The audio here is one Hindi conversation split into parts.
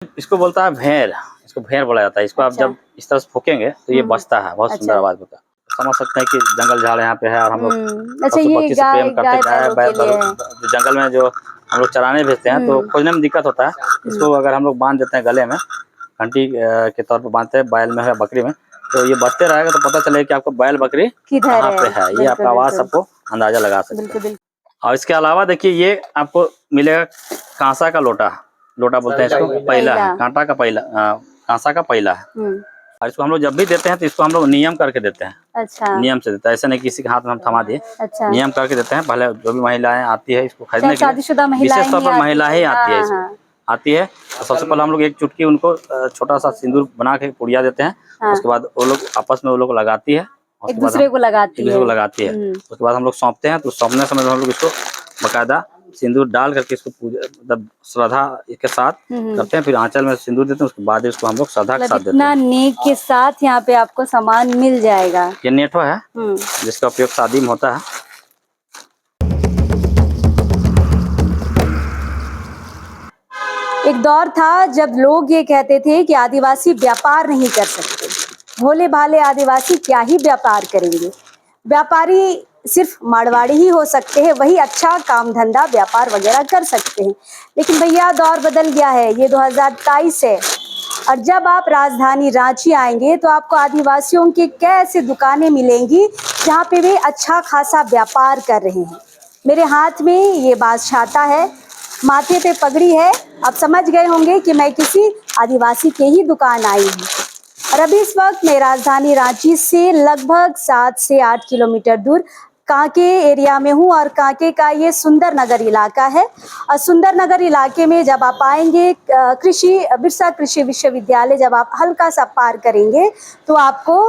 इसको बोलता है भेड़, इसको भेड़ बोला जाता है। इसको आप जब इस तरह से फूकेंगे तो ये बजता है, बहुत सुंदर आवाज होता है। समझ सकते हैं कि जंगल झाड़ यहाँ पे है और हम लोग अच्छा, ये पक्षी से प्रेम करते हैं। गाय बैल जो जंगल में जो हम लोग चराने भेजते हैं तो खोजने में दिक्कत होता है। इसको अगर हम लोग बांध देते हैं गले में, घंटी के तौर पर बांधते हैं, बैल में है बकरी में, तो ये बजते रहेगा तो पता चलेगा कि आपको बैल बकरी कहाँ पे है। ये आपका आवाज सबको अंदाजा लगा सकते हैं। और इसके अलावा देखिए ये आपको मिलेगा कांसा का लोटा, लोटा बोलते हैं इसको, पहिला है, कांटा का पहिला, कांसा का पहिला है। और इसको हम लोग जब भी देते हैं तो इसको हम लोग नियम करके देते हैं। अच्छा। नियम से देते हैं, ऐसा नहीं किसी के हाथ में हम थमा दिए। अच्छा। नियम करके देते हैं। पहले जो भी महिलाएं आती है इसको खरीदने के लिए, विशेष तौर पर महिला ही आती है, आती है। तो सबसे पहले हम लोग एक चुटकी उनको छोटा सा सिंदूर बना के पुड़िया देते हैं। उसके बाद वो लोग आपस में वो लोग लगाती है, एक दूसरे को लगाती है। उसके बाद हम लोग सौंपते हैं। तो सौंपने समय हम लोग इसको बकायदा सिंदूर डाल करके इसको मतलब श्रद्धा के साथ करते हैं। फिर आंचल में सिंदूर देते हैं, उसके बाद इसको हम लोग श्रद्धा के साथ देते हैं। इतना नेक के साथ यहाँ पे आपको सामान मिल जाएगा। ये नेठो है जिसका उपयोग शादी में होता है। एक दौर था जब लोग ये कहते थे कि आदिवासी व्यापार नहीं कर सकते, भोले भाले आदिवासी क्या ही व्यापार करेंगे, व्यापारी सिर्फ मारवाड़ी ही हो सकते हैं, वही अच्छा काम धंधा व्यापार वगैरह कर सकते हैं। लेकिन भैया दौर बदल गया है, ये 2023 है और जब आप राजधानी रांची आएंगे तो आपको आदिवासियों की कैसे दुकानें मिलेंगी जहाँ पे वे अच्छा खासा व्यापार कर रहे हैं। मेरे हाथ में ये बास छाता है, माथे पे पगड़ी है, आप समझ गए होंगे कि मैं किसी आदिवासी के ही दुकान आई हूँ। और अभी इस वक्त मैं राजधानी रांची से लगभग 7 से 8 किलोमीटर दूर कांके एरिया में हूँ और कांके का ये सुंदर नगर इलाका है। और सुंदर नगर इलाके में जब आप आएंगे बिरसा कृषि विश्वविद्यालय जब आप हल्का सा पार करेंगे तो आपको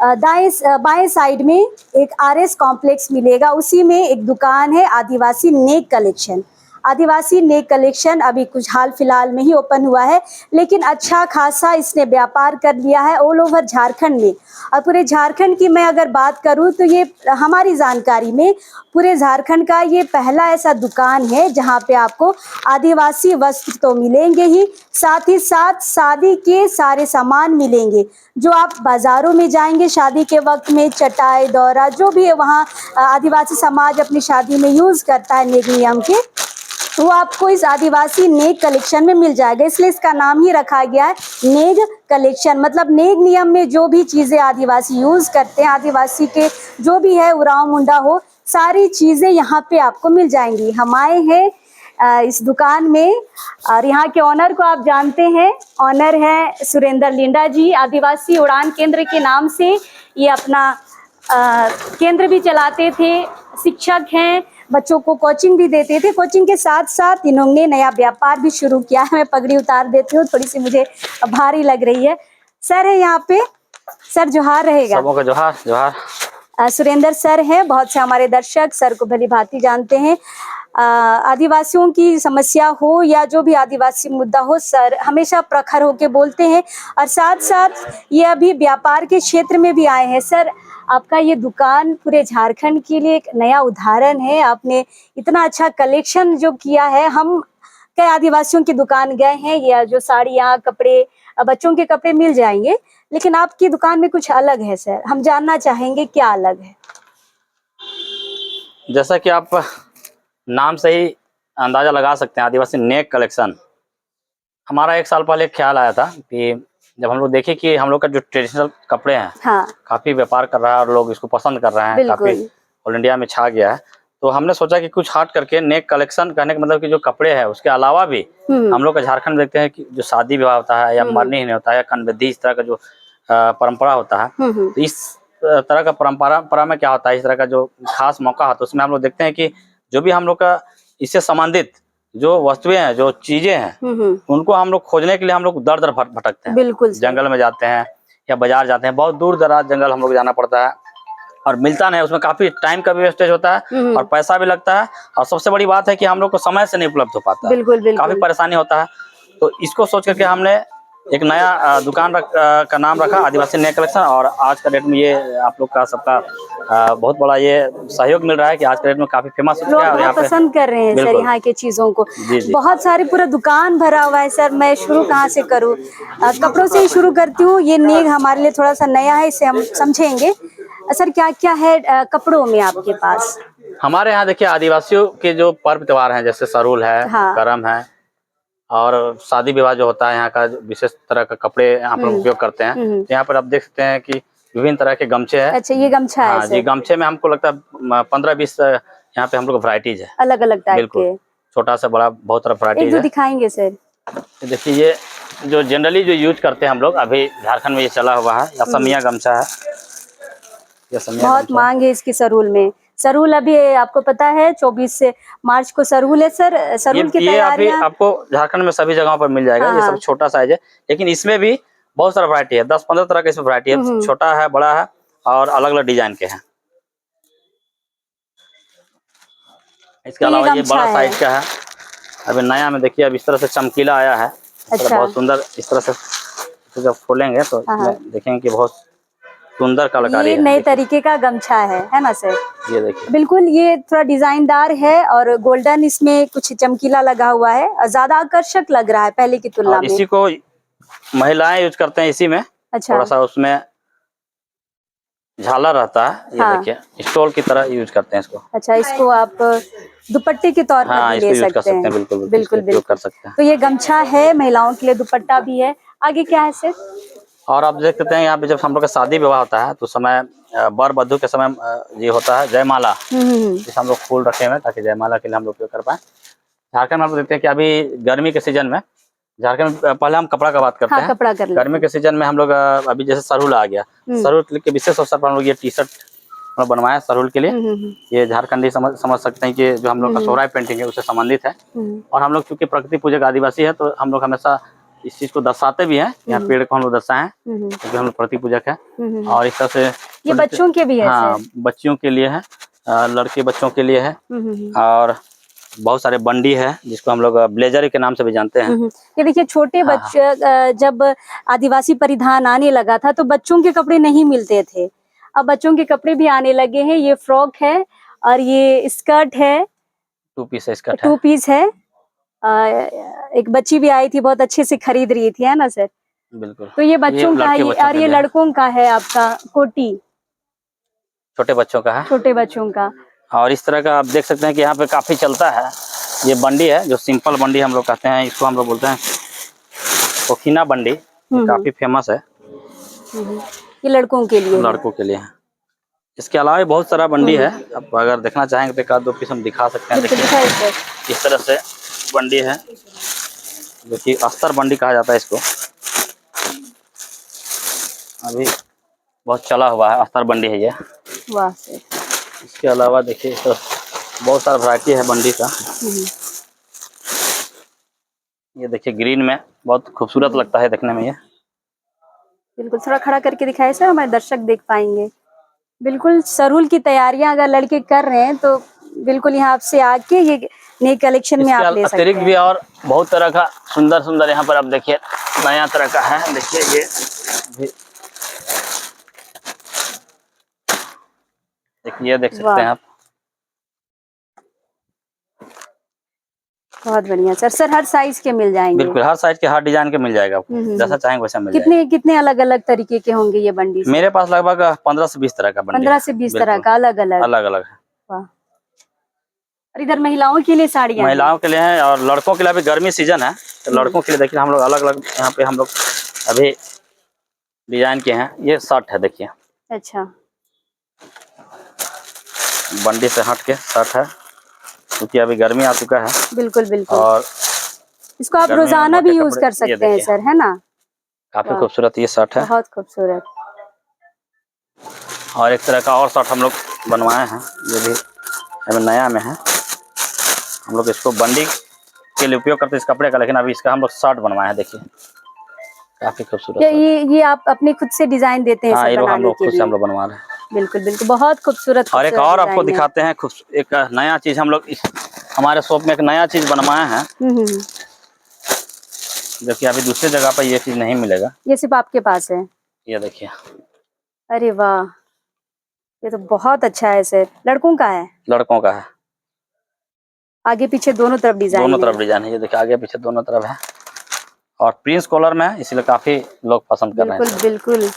बाएं साइड में एक RS कॉम्प्लेक्स मिलेगा। उसी में एक दुकान है आदिवासी नेक कलेक्शन। आदिवासी नेक कलेक्शन अभी कुछ हाल फिलहाल में ही ओपन हुआ है, लेकिन अच्छा खासा इसने व्यापार कर लिया है ऑल ओवर झारखंड में। और पूरे झारखंड की मैं अगर बात करूं तो ये हमारी जानकारी में पूरे झारखंड का ये पहला ऐसा दुकान है जहां पे आपको आदिवासी वस्त्र तो मिलेंगे ही, साथ ही साथ शादी के सारे सामान मिलेंगे। जो आप बाज़ारों में जाएंगे शादी के वक्त में, चटाई दौरा जो भी है वहाँ आदिवासी समाज अपनी शादी में यूज़ करता है नेग नियम के, वो आपको इस आदिवासी नेग कलेक्शन में मिल जाएगा। इसलिए इसका नाम ही रखा गया है नेग कलेक्शन। मतलब नेग नियम में जो भी चीज़ें आदिवासी यूज़ करते हैं, आदिवासी के जो भी है उराव मुंडा हो, सारी चीज़ें यहाँ पे आपको मिल जाएंगी। हम आए हैं इस दुकान में और यहाँ के ऑनर को आप जानते हैं, ऑनर है सुरेंद्र लिंडा जी। आदिवासी उड़ान केंद्र के नाम से ये अपना केंद्र भी चलाते थे, शिक्षक हैं, बच्चों को कोचिंग भी देते थे। कोचिंग के साथ साथ इन्होंने नया व्यापार भी शुरू किया है। मैं पगड़ी उतार देती हूँ, थोड़ी सी मुझे भारी लग रही है। सर है यहाँ पे, सर जोहार रहेगा। सबों का जोहार। जोहार। सुरेंद्र सर हैं, बहुत से हमारे दर्शक सर को भली भांति जानते हैं। आदिवासियों की समस्या हो या जो भी आदिवासी मुद्दा हो, सर हमेशा प्रखर होके बोलते हैं और साथ साथ ये अभी व्यापार के क्षेत्र में भी आए हैं। सर आपका ये दुकान पूरे झारखंड के लिए एक नया उदाहरण है। आपने इतना अच्छा कलेक्शन जो किया है। हम कई आदिवासियों की दुकान गए हैं, या जो साड़ियाँ कपड़े बच्चों के कपड़े मिल जाएंगे, लेकिन आपकी दुकान में कुछ अलग है सर। हम जानना चाहेंगे क्या अलग है। जैसा कि आप नाम से ही अंदाजा लगा सकते हैं, आदिवासी नेक कलेक्शन। हमारा 1 साल पहले ख्याल आया था कि जब हम लोग देखे कि हम लोग का जो ट्रेडिशनल कपड़े हैं काफी व्यापार कर रहा है और लोग इसको पसंद कर रहे हैं, काफी ऑल इंडिया में छा गया है, तो हमने सोचा कि कुछ हट करके नेक कलेक्शन कहने का मतलब कि जो कपड़े हैं उसके अलावा भी हम लोग का झारखंड में देखते हैं कि जो शादी विवाह होता है या मरनी ही नहीं होता है या कनविधि, इस तरह का जो परंपरा होता है, तो इस तरह का परंपरा में क्या होता है, इस तरह का जो खास मौका होता है उसमें हम लोग देखते हैं कि जो भी हम लोग का इससे संबंधित जो वस्तुएं हैं, जो चीजें हैं, उनको हम लोग खोजने के लिए हम लोग दर दर भटकते हैं। बिल्कुल जंगल में जाते हैं या बाजार जाते हैं, बहुत दूर दराज जंगल हम लोग जाना पड़ता है और मिलता नहीं। उसमें काफी टाइम का भी वेस्टेज होता है और पैसा भी लगता है, और सबसे बड़ी बात है कि हम लोग को समय से नहीं उपलब्ध हो पाता है। काफी परेशानी होता है। तो इसको सोच करके हमने एक नया दुकान का नाम रखा आदिवासी नेक कलेक्शन, और आज का डेट में ये आप लोग का सबका बहुत बड़ा ये सहयोग मिल रहा है कि आज के डेट में काफी फेमस हो लोग गया है। और यहाँ बहुत पे पसंद कर रहे हैं सर यहाँ के चीजों को। जी जी। बहुत सारे पूरा दुकान भरा हुआ है सर। मैं शुरू कहाँ से करूँ? कपड़ों से ही शुरू करती हूँ। ये नेक हमारे लिए थोड़ा सा नया है, इसे हम समझेंगे। सर क्या क्या है कपड़ों में आपके पास? हमारे यहाँ देखिए आदिवासियों के जो पर्व त्योहार हैं, जैसे सरूल है, हाँ। करम है, और शादी विवाह जो होता है यहाँ का विशेष तरह का कपड़े यहाँ पर उपयोग करते हैं। तो यहाँ पर आप देख सकते हैं कि विभिन्न तरह के गमछे हैं। अच्छा, ये गमछा है? हाँ जी, गमछे में हमको लगता है 15-20 यहाँ पे हम लोग वैरायटीज है, अलग अलग टाइप के, छोटा से बड़ा बहुत तरह वैरायटीज है। दिखाएंगे सर? देखिए ये जो जनरली जो यूज करते हैं हम लोग, अभी झारखंड में ये चला हुआ है, असमिया गमछा है। बहुत मांग है इसकी सरूल में। सरूल अभी आपको पता है 24 मार्च को सरूल है सर। सरूल की तैयारियां आपको झारखंड में सभी जगहों पर मिल जाएगा। ये सब छोटा साइज है, लेकिन इसमें भी बहुत सारा वैरायटी है। 10-15 तरह का इसमें वैरायटी है, छोटा है, बड़ा है, और अलग अलग डिजाइन के हैं। इसके अलावा ये बड़ा साइज का है, अभी नया में देखिए, अब इस तरह से चमकीला आया है। अच्छा। बहुत सुंदर, इस तरह से जब खोलेंगे तो देखेंगे कि बहुत सुंदर कलाकारी है। ये नए तरीके का गमछा है ना सर? ये देखिए, बिल्कुल, ये थोड़ा डिजाइनदार है और गोल्डन इसमें कुछ चमकीला लगा हुआ है और ज्यादा आकर्षक लग रहा है पहले की तुलना में। इसी को महिलाएं यूज करते हैं इसी में। अच्छा। थोड़ा सा उसमें झालर रहता है, ये देखिए स्टोल की तरह यूज करते हैं इसको। अच्छा, इसको आप दुपट्टे के तौर पर ले सकते हैं। बिल्कुल बिल्कुल कर सकते हैं। तो ये गमछा है, महिलाओं के लिए दुपट्टा भी है। आगे क्या है सर? और आप देख सकते हैं यहाँ पे जब हम लोग का शादी विवाह होता है तो समय वर वधू के समय ये होता है जयमाला, जिसे हम लोग फूल रखे हुए हैं ताकि जयमाला के लिए हम लोग उपयोग कर पाए। झारखंड में आप देखते हैं कि अभी गर्मी के सीजन में, झारखंड में पहले हम कपड़ा का बात करते हैं। कपड़ा कर गर्मी के सीजन में हम लोग अभी जैसे सरूल आ गया, सरूल के विशेष अवसर पर हम लोग ये टी शर्ट बनवाया सरूल के लिए। ये झारखंडी समझ सकते हैं कि जो हम लोग का सोहराय पेंटिंग है उससे संबंधित है। और हम लोग चूंकि प्रकृति पूजक आदिवासी है तो हम लोग हमेशा इस चीज को दर्शाते भी हैं। यहाँ पेड़ को हम लोग दर्शाए क्योंकि हम लोग प्रकृति पूजक है। और इस तरह से ये बच्चों के भी है। हाँ, बच्चियों के लिए है, लड़के बच्चों के लिए है। और बहुत सारे बंडी है जिसको हम लोग ब्लेजर के नाम से भी जानते हैं। ये देखिए छोटे बच्चे, जब आदिवासी परिधान आने लगा था तो बच्चों के कपड़े नहीं मिलते थे, अब बच्चों के कपड़े भी आने लगे हैं। ये फ्रॉक है और ये स्कर्ट है, 2 पीस स्कर्ट है, 2 पीस है। एक बच्ची भी आई थी, बहुत अच्छे से खरीद रही थी, है ना सर? बिल्कुल। तो ये बच्चों का ही, और ये लड़कों का है आपका कोटी, छोटे बच्चों का है, छोटे बच्चों का। और इस तरह का आप देख सकते हैं कि यहाँ पे काफी चलता है। ये बंडी है जो सिंपल बंडी हम लोग कहते हैं, इसको हम लोग बोलते हैं कोखिना बंडी, काफी फेमस है। ये लड़कों के लिए, लड़कों के लिए है। इसके अलावा बहुत सारा बंडी है, अब अगर देखना चाहेंगे तो एक आध 2 पीस हम दिखा सकते हैं। इस तरह से बंडी है जो कि अस्तर बंडी कहा जाता है इसको, अभी बहुत चला हुआ है, अस्तर बंडी है ये। वाह सर। इसके अलावा देखिए तो बहुत सारा वैरायटी है बंडी का। ये देखिए ग्रीन में बहुत खूबसूरत लगता है देखने में ये। बिल्कुल, थोड़ा खड़ा करके दिखाए सर, हमारे दर्शक देख पाएंगे। बिल्कुल, सरूल की तैयारियां अगर लड़के कर रहे हैं तो बिल्कुल यहाँ आपसे आके ये नई कलेक्शन में आप ले सकते हैं। अतिरिक्त भी और बहुत तरह का सुंदर सुंदर यहाँ पर आप देखिए नया तरह का है। देखिए ये देखिए, देख सकते हैं आप। बहुत बढ़िया सर। सर हर साइज के मिल जाएंगे? बिल्कुल, हर साइज के, हर डिजाइन के मिल जाएगा आपको, जैसा चाहेंगे वैसा मिल जाएगा। कितने अलग अलग तरीके के होंगे ये बंडी? मेरे पास लगभग 15 से 20 तरह का बंडी, 15 से 20 तरह का अलग अलग है। और इधर महिलाओं के लिए साड़ियाँ, महिलाओं के लिए है और लड़कों के लिए। अभी गर्मी सीजन है तो लड़कों के लिए देखिए हम लोग अलग अलग यहाँ पे हम लोग अभी डिजाइन के हैं। ये शर्ट है देखिए। अच्छा, बंडी से हट के शर्ट है क्योंकि अभी गर्मी आ चुका है। बिल्कुल बिल्कुल। और इसको आप रोजाना भी यूज कर सकते हैं सर, है ना? काफी खूबसूरत ये शर्ट है, बहुत खूबसूरत। और एक तरह का और शर्ट हम लोग बनवाए हैं, ये भी अभी नया में है। हम लोग इसको बंडी के लिए उपयोग करते हैं इस कपड़े का, लेकिन अभी इसका हम लोग शर्ट बनवाए हैं। देखिए काफी खूबसूरत। ये आप अपने खुद से डिजाइन देते हैं? हाँ, ये हम लोग खुद से हम लोग बनवा रहे हैं। बिल्कुल बिल्कुल, बहुत खूबसूरत। और एक और आपको दिखाते हैं, एक नया चीज हम लोग हमारे शॉप में एक नया चीज बनवाए हैं। देखिए अभी दूसरी जगह पर ये चीज नहीं मिलेगा, ये सिर्फ आपके पास है। ये देखिए। अरे वाह, ये तो बहुत अच्छा है सर। लड़कों का है? लड़कों का है, आगे पीछे दोनों तरफ डिजाइन दोनों है। तरफ डिजाइन है, ये देखिए आगे पीछे दोनों तरफ है, और प्रिंस कॉलर में है, इसलिए काफी लोग पसंद कर रहे हैं। बिल्कुल बिल्कुल।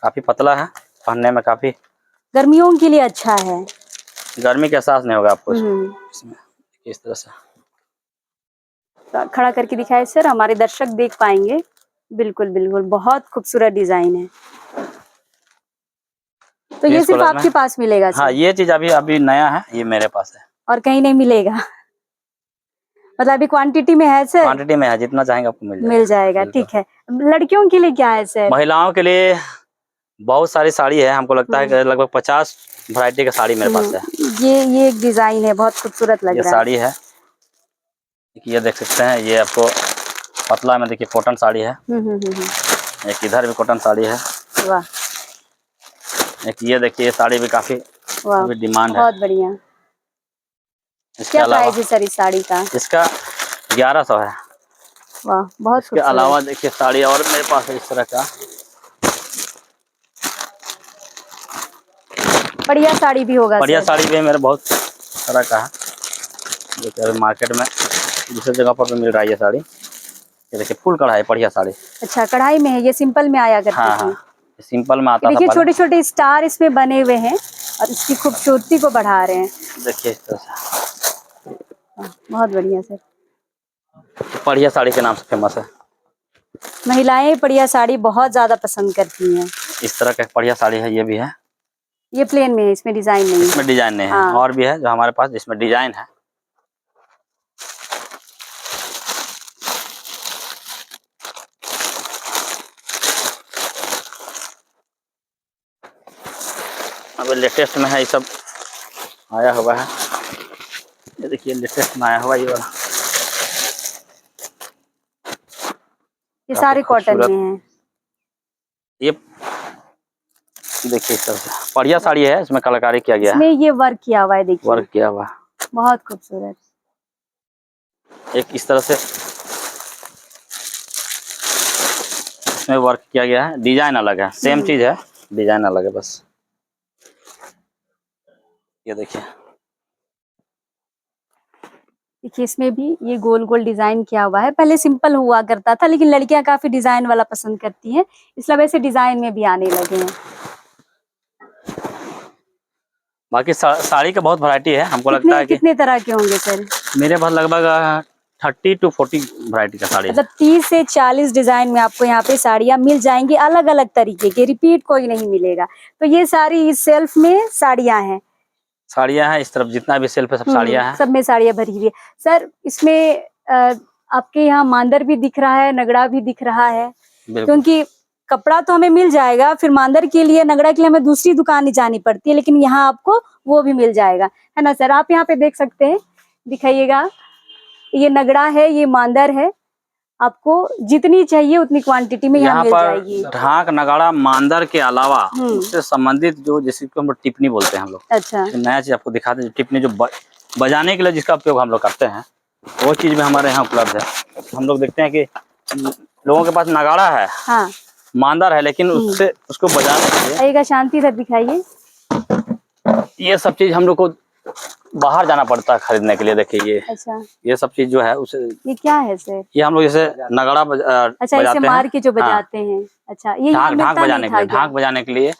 काफी पतला है, पहनने में काफी गर्मियों के लिए अच्छा है। गर्मी का एहसास नहीं होगा आपको इसमें। इस तरह से खड़ा करके दिखाए सर, हमारे दर्शक देख पाएंगे। बिल्कुल बिल्कुल, बहुत खूबसूरत डिजाइन है। तो ये सिर्फ आपके पास मिलेगा सर? हाँ, ये चीज अभी अभी नया है, ये मेरे पास है। और कहीं नहीं मिलेगा? मतलब अभी क्वांटिटी में है सर? क्वांटिटी में है, जितना चाहेंगे आपको मिल जाएगा। ठीक है। लड़कियों के लिए क्या है सर? महिलाओं के लिए बहुत सारी साड़ी है, हमको लगता है कि लगभग 50 वैरायटी का साड़ी मेरे पास है। ये एक डिजाइन है, बहुत खूबसूरत लग रहा है। ये साड़ी है, ये देख सकते हैं, ये आपको पतला में देखिए कॉटन साड़ी है। एक इधर भी कॉटन साड़ी है। वाह। एक ये देखिए, ये साड़ी भी काफी डिमांड है, बहुत बढ़िया। क्या प्राइस है सर इस साड़ी का? इसका 1100 है। वाह, बहुत इसके अलावा देखिए साड़ी और मेरे पास है इस तरह का। बढ़िया साड़ी भी होगा? बढ़िया साड़ी भी मेरे बहुत तरह का है, जो कि अभी मार्केट में दूसरी जगह पर भी मिल रहा है ये साड़ी। ये देखिए फुल कढ़ाई बढ़िया साड़ी। अच्छा, कढ़ाई में है? ये सिंपल में आया करती थी? हाँ, सिंपल में आता था। देखिए छोटे छोटे स्टार इसमें बने हुए हैं और इसकी खूबसूरती को बढ़ा रहे हैं। देखिए इस तरह से, बहुत बढ़िया सर। बढ़िया साड़ी के नाम से फेमस है। महिलाएं बढ़िया साड़ी बहुत ज्यादा पसंद करती हैं। इस तरह का बढ़िया साड़ी है, ये भी है। ये प्लेन में है, इसमें डिजाइन नहीं है? इसमें डिजाइन नहीं है। और भी है जो हमारे पास जिसमें डिजाइन है। अब लेटेस्ट में है, ये सब आया हुआ है। ये देखिए लेटेस्ट में आया हुआ ये वाला, ये सारे कॉटन में हैं। ये देखिए इस तरह से बढ़िया साड़ी है, इसमें कलाकारी किया गया है। इसमें ये वर्क किया हुआ है, देखिए वर्क किया हुआ, बहुत खूबसूरत। एक इस तरह से इसमें वर्क किया गया है, डिजाइन अलग है, सेम चीज है, डिजाइन अलग है बस। ये देखिए इसमें भी ये गोल गोल डिजाइन किया हुआ है। पहले सिंपल हुआ करता था, लेकिन लड़कियां काफी डिजाइन वाला पसंद करती हैं, इसलिए वैसे डिजाइन में भी आने लगे हैं। बाकी साड़ी का बहुत वैरायटी है, हमको लगता है कि कितने तरह के होंगे सर? मेरे पास लगभग 30 to 40 वैरायटी का साड़ी है। मतलब 30 से 40 डिजाइन में आपको यहाँ पे साड़ियाँ मिल जाएंगी, अलग अलग तरीके के, रिपीट कोई नहीं मिलेगा। तो ये सारी इस सेल्फ में साड़ियाँ हैं? साड़ियाँ हैं, इस तरफ जितना भी सेल्फ है सब साड़ियाँ हैं। सब में साड़ियाँ भरी हुई है। सर इसमें आपके यहाँ मांदर भी दिख रहा है, नगड़ा भी दिख रहा है, क्योंकि कपड़ा तो हमें मिल जाएगा, फिर मांदर के लिए, नगड़ा के लिए हमें दूसरी दुकान नहीं जानी पड़ती है, लेकिन यहाँ आपको वो भी मिल जाएगा, है ना सर? आप यहाँ पे देख सकते हैं, दिखाइएगा। ये नगड़ा है, ये मांदर है, आपको जितनी चाहिए उतनी क्वांटिटी में यहाँ मिल जाएगी। ढाक नगाड़ा मांदर के अलावा उससे संबंधित जो जैसे हम लोग टिप्पणी बोलते हैं हम लोग। अच्छा। नया चीज आपको दिखाते हैं, टिप्पणी जो बजाने के लिए जिसका उपयोग हम लोग करते हैं, वो चीज भी हमारे यहाँ उपलब्ध है। हम लोग देखते हैं कि लोगों के पास नगाड़ा है, हाँ, मांदर है, लेकिन उससे उसको बजाने के लिए शांति से दिखाइए। ये सब चीज हम लोग को बाहर जाना पड़ता है खरीदने के लिए। देखिए ये, अच्छा, ये सब चीज जो है उसे, ये क्या है सर? ये हम लोग जैसे नगाड़ा अच्छा, इसे मार के जो बजाते हैं। अच्छा, ये ढाक बजाने के लिए, ढाक बजाने के लिए।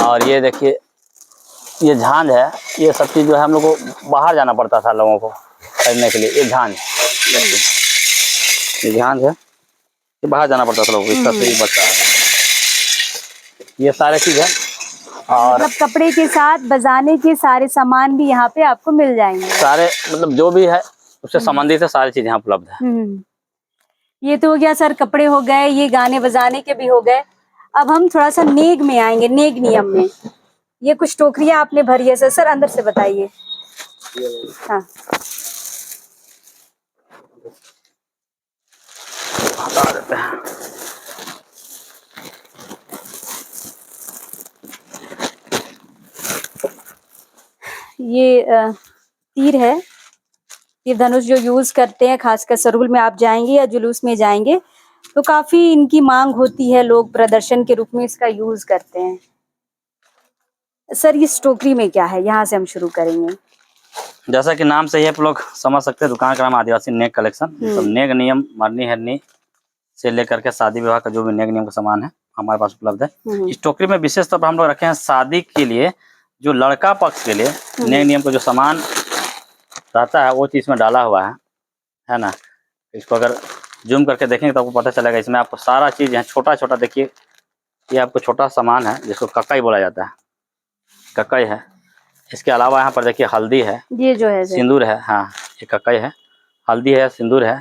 और ये देखिए ये झांझ है, ये सब चीज जो है हम लोग को बाहर जाना पड़ता था लोगों को खरीदने के लिए। ये झांझ, ये झांझ है, ये बाहर जाना पड़ता था लोगों को, इस तरह से ही बचता है। ये सारे चीज है, और मतलब कपड़े के साथ बजाने के सारे सामान भी यहाँ पे आपको मिल जाएंगे। सारे मतलब जो भी है उससे संबंधित है, सारी चीज यहाँ उपलब्ध है। ये तो हो गया सर, कपड़े हो गए, ये गाने बजाने के भी हो गए। अब हम थोड़ा सा नेग में आएंगे, नेग नियम में। ये कुछ टोकरियां आपने भरी है सर, अंदर से बताइए। हाँ, हटा देते हैं। ये तीर है, तीर धनुष जो यूज करते हैं, खासकर सरहुल में आप जाएंगे या जुलूस में जाएंगे तो काफी इनकी मांग होती है, लोग प्रदर्शन के रूप में इसका यूज करते हैं। सर इस टोकरी में क्या है, यहाँ से हम शुरू करेंगे। जैसा कि नाम से ही आप लोग समझ सकते हैं, दुकान का नाम आदिवासी नेक कलेक्शन। तो नेक नियम, मरनी हरनी से लेकर के शादी विवाह का जो भी नेक नियम का सामान है हमारे पास उपलब्ध है। इस टोकरी में विशेष तौर पर हम लोग रखे हैं शादी के लिए, जो लड़का पक्ष के लिए नेक नियम का जो सामान रहता है वो चीज में डाला हुआ है ना। इसको अगर जूम करके देखेंगे तो आपको पता चलेगा, इसमें आपको सारा चीज है। छोटा छोटा देखिए, ये आपको छोटा सामान है जिसको कक्कई बोला जाता है, कक्कई है। इसके अलावा यहाँ पर देखिए हल्दी है, ये जो है सिंदूर है। हाँ, ये कक्कई है, हल्दी है, सिंदूर है।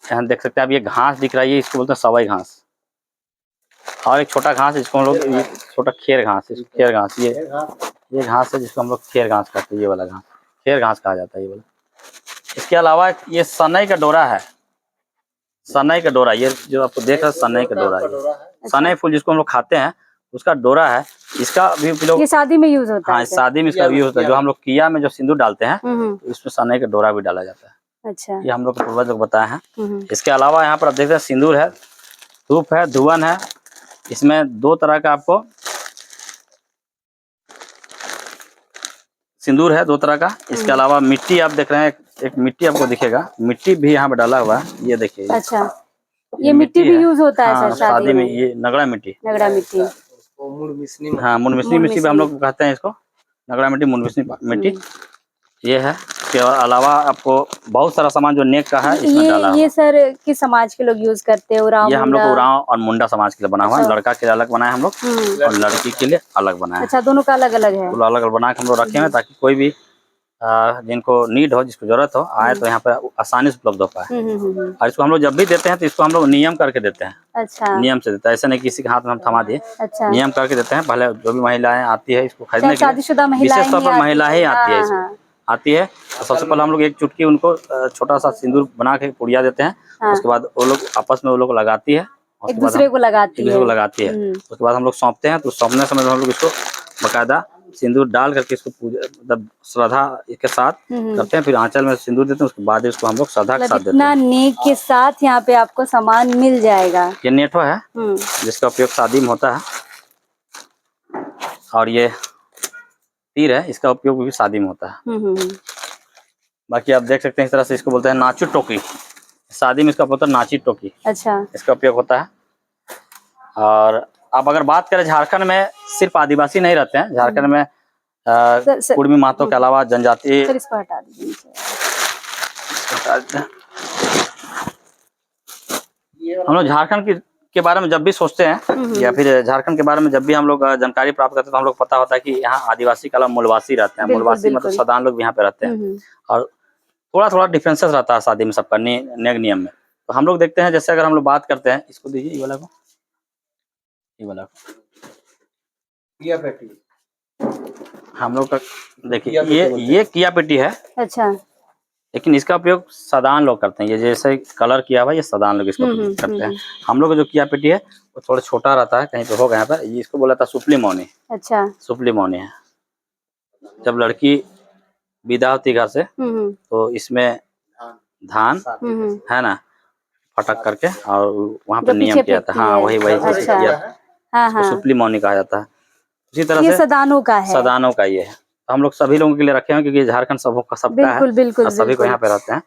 यहाँ देख सकते हैं आप, ये घास दिख रहा है, ये इसको बोलते हैं सवाई घास। और एक छोटा घास है जिसको हम लोग, ये छोटा खेर घास, खेर घास, ये घास है जिसको हम लोग खेर घास कहते हैं। ये वाला घास खेर घास कहा जाता है, ये वाला। इसके अलावा ये सनई का डोरा है, सनई का डोरा, ये जो आपको देख रहे हैं सनई का डोरा है। सनई फूल जिसको हम लोग खाते हैं उसका डोरा है। इसका भी लोग, ये शादी में यूज होता है। हाँ, शादी में इसका यूज होता है। जो हम लोग किया में जो सिंदूर डालते हैं तो इसमें सनई का डोरा भी डाला जाता है। अच्छा, ये हम लोग को पूर्वज लोग बताए हैं। इसके अलावा यहाँ पर आप देखते हैं सिंदूर है, धूप है, धुवन है। इसमें दो तरह का आपको सिंदूर है, दो तरह का। इसके अलावा मिट्टी आप देख रहे हैं, एक मिट्टी आपको दिखेगा, मिट्टी भी यहाँ पे डाला हुआ है, ये देखिए। अच्छा, ये मिट्टी भी यूज होता है। हाँ, सर शादी में ये नगड़ा मिट्टी, नगड़ा मिट्टी। हाँ, मुनमिसनी मिट्टी भी हम लोग कहते हैं इसको, नगड़ा मिट्टी, मुनमिसनी मिट्टी ये है। इसके अलावा आपको बहुत सारा सामान जो नेक का है इसमें डाला ये सर किस समाज के लोग यूज करते हैं? ये हम लोग उरांव और मुंडा समाज के लिए बना हुआ है। लड़का के लिए अलग बनाए हम लोग और लड़की के लिए अलग बनाए। अच्छा, दोनों का अलग अलग है, अलग अलग बना के हम लोग रखे हैं ताकि कोई भी जिनको नीड हो, जिसको जरूरत हो, आए तो यहाँ पर आसानी से उपलब्ध हो पाए। और इसको हम लोग जब भी देते हैं तो इसको हम लोग नियम करके देते हैं। अच्छा, नियम से देते हैं, ऐसा नहीं किसी के हाथ में हम थमा दिए। अच्छा, नियम करके देते हैं। पहले जो भी महिलाएं आती है इसको खरीदने के लिए, शादीशुदा महिलाएं विशेष तौर पर महिला ही आती है, आती है। सबसे पहले हम लोग एक चुटकी उनको छोटा सा सिंदूर बना के पुड़िया देते हैं। उसके बाद वो लोग आपस में वो लोग लगाती है, एक दूसरे को लगाती है। उसके बाद हम लोग सौंपते हैं। तो सौंपने समय हम लोग इसको बकायदा सिंदूर डाल करके इसको पूजा, मतलब श्रद्धा के साथ करते हैं। फिर आंचल में सिंदूर देते हैं, उसके बाद इसको हम लोग श्रद्धा के साथ देते हैं। इतना नेक के साथ यहाँ पे आपको सामान मिल जाएगा। ये नेठो है जिसका उपयोग शादी में होता है, और ये तीर है, इसका उपयोग भी शादी में होता है। बाकी आप देख सकते हैं इस तरह से इसको बोलते हैं नाचू टोकरी। शादी में इसका होता है नाची टोकरी। अच्छा, इसका उपयोग होता है। और अब अगर बात करें, झारखंड में सिर्फ आदिवासी नहीं रहते हैं। झारखंड में कुर्मी महतो के अलावा जनजाति, हम लोग झारखंड के बारे में जब भी सोचते हैं या फिर झारखंड के बारे में जब भी हम लोग जानकारी प्राप्त करते हैं तो हम लोग पता होता है कि यहाँ आदिवासी के अलावा मूलवासी रहते हैं। मूलवासी मतलब सदान लोग भी यहाँ पे रहते हैं। और थोड़ा थोड़ा डिफरेंसेस रहता है शादी में सबका नेक नियम में। तो हम लोग देखते हैं, जैसे अगर हम लोग बात करते हैं, इसको दीजिए, ये वाला को, ये वाला किया पेटी हम लोग का देखिए, ये किया पेटी है। अच्छा, लेकिन इसका उपयोग सदान लोग करते हैं। ये जैसे कलर किया हुआ, ये सदान लोग इसको करते हैं। हम लोग जो किया पेटी है वो थोड़ा छोटा रहता है, कहीं पे होगा यहाँ पर, ये इसको बोला था सुपली मौनी। अच्छा, सुपली मौनी है। जब लड़की विदा होती घर से तो इसमें धान है ना फटक करके और वहाँ पे नियम किया था। हाँ, वही किया, सुपली मौनी कहा जाता है। उसी तरह से सदानों का है, सदानों का ये है। हम लोग सभी लोगों के लिए रखे हैं क्योंकि झारखंड सबका सबका है, बिल्कुल सभी को यहाँ पे रहते हैं।